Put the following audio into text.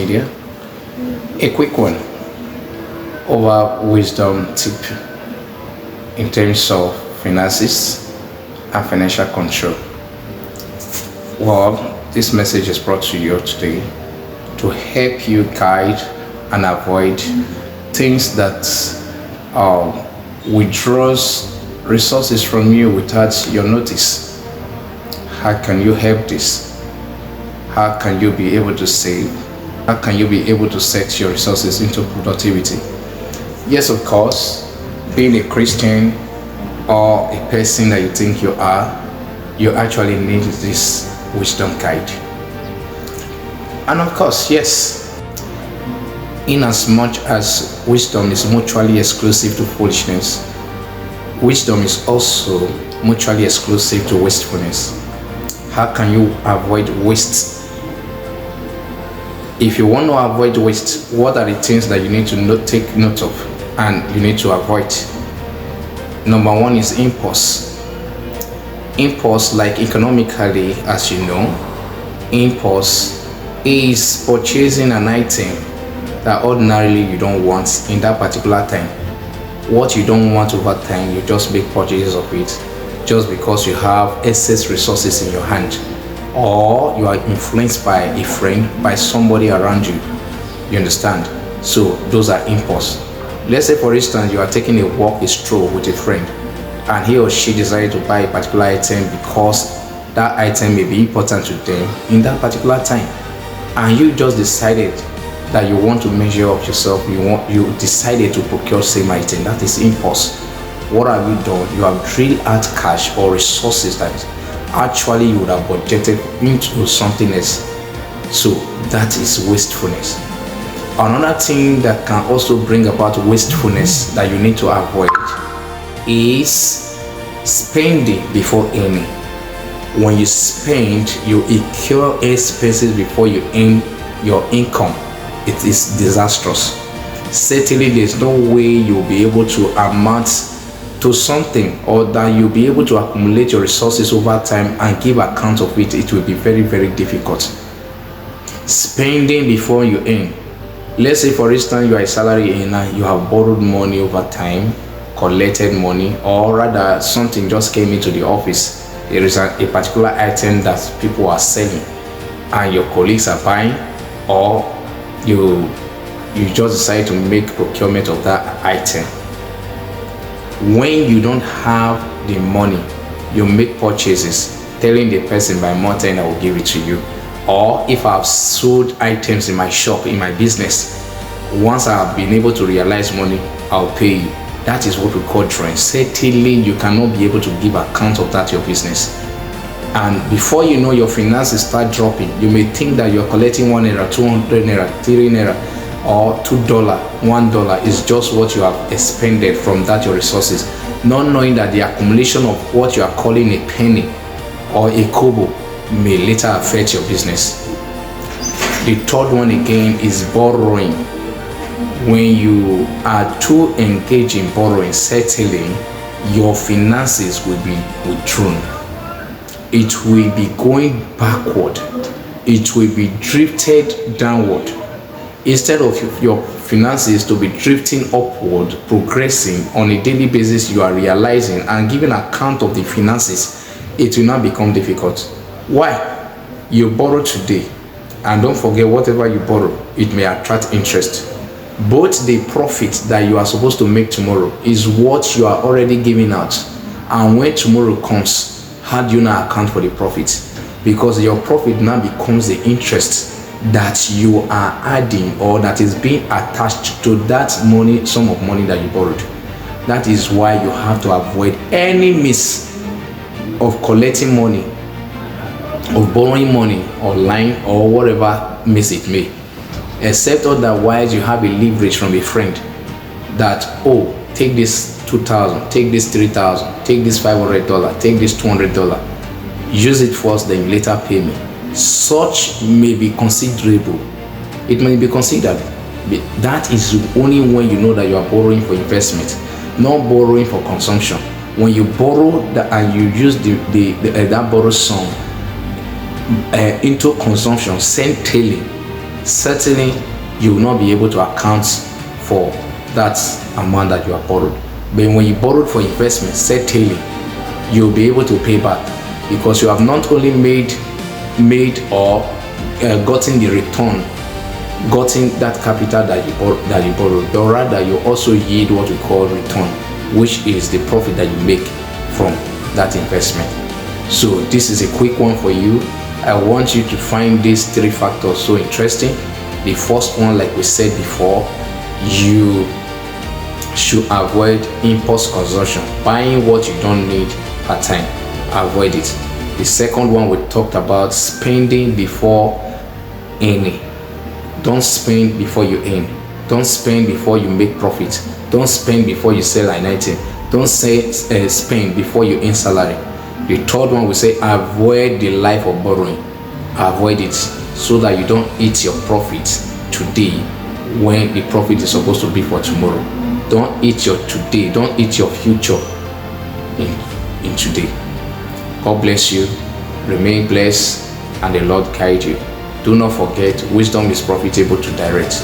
Media. A quick one over wisdom tip in terms of finances and financial control. Well, this message is brought to you today to help you guide and avoid things that withdraws resources from you without your notice. How can you help this? How can you be able to save? How can you be able to set your resources into productivity? Yes, of course, being a Christian or a person that you think you are, you actually need this wisdom guide. And of course, yes, in as much as wisdom is mutually exclusive to foolishness, wisdom is also mutually exclusive to wastefulness. How can you avoid waste? If you want to avoid waste, what are the things that you need to take note of and you need to avoid? Number one is impulse. Impulse, like economically, as you know, impulse is purchasing an item that ordinarily you don't want in that particular time. What you don't want over time, you just make purchases of it just because you have excess resources in your hand, or you are influenced by a friend, by somebody around you. You understand? So those are impulse. Let's say, for instance, you are taking a walk, a stroll with a friend, and he or she decided to buy a particular item because that item may be important to them in that particular time, and you just decided that you want to measure up yourself. You decided to procure same item. That is impulse. What have you done? You have drilled out cash or resources that actually you would have budgeted into something else. So that is wastefulness. Another thing that can also bring about wastefulness that you need to avoid is spending before earning. When you spend, you incur expenses before you earn your income. It is disastrous. Certainly there's no way you'll be able to amount to something, or that you'll be able to accumulate your resources over time and give account of it. It will be very, very difficult. Spending before you earn. Let's say, for instance, you are a salary earner, you have borrowed money over time, collected money, or rather something just came into the office. There is a particular item that people are selling and your colleagues are buying, or you just decide to make procurement of that item. When you don't have the money, you make purchases telling the person, by month end I will give it to you. Or if I've sold items in my shop, in my business, once I've been able to realize money, I'll pay you. That is what we call drawing. Certainly you cannot be able to give account of that your business. And before you know, your finances start dropping. You may think that you're collecting 1 naira, 200 naira, 3 naira, or $2, $1 is just what you have expended from that your resources, not knowing that the accumulation of what you are calling a penny or a kobo may later affect your business. The third one again is borrowing. When you are too engaged in borrowing, certainly your finances will be withdrawn. It will be going backward. It will be drifted downward. Instead of your finances to be drifting upward, progressing on a daily basis, you are realizing and giving account of the finances, it will now become difficult. Why? You borrow today, and don't forget, whatever you borrow, it may attract interest. Both the profit that you are supposed to make tomorrow is what you are already giving out, and when tomorrow comes, how do you now account for the profit? Because your profit now becomes the interest that you are adding, or that is being attached to that money, sum of money that you borrowed. That is why you have to avoid any means of collecting money, of borrowing money online, or whatever means it may, except otherwise you have a leverage from a friend that, oh, take this 2,000, take this 3,000, take this $500, take this $200, use it first, then you later pay me. Such may be considerable. It may be considered. That is only when you know that you are borrowing for investment, not borrowing for consumption. When you borrow that and you use that borrowed sum into consumption, certainly certainly you will not be able to account for that amount that you have borrowed. But when you borrowed for investment, certainly you'll be able to pay back, because you have not only made or gotten the return, gotten that capital that you borrowed, but rather you also yield what we call return, which is the profit that you make from that investment. So this is a quick one for you. I want you to find these 3 factors so interesting. The first one, like we said before, you should avoid impulse consumption, buying what you don't need per time. Avoid it. The second one, we talked about spending before earning. Don't spend before you earn. Don't spend before you make profit. Don't spend before you sell an item. Don't spend before you earn salary. The third one, we say avoid the life of borrowing. Avoid it so that you don't eat your profit today when the profit is supposed to be for tomorrow. Don't eat your today. Don't eat your future in today. God bless you. Remain blessed and the Lord guide you. Do not forget, wisdom is profitable to direct.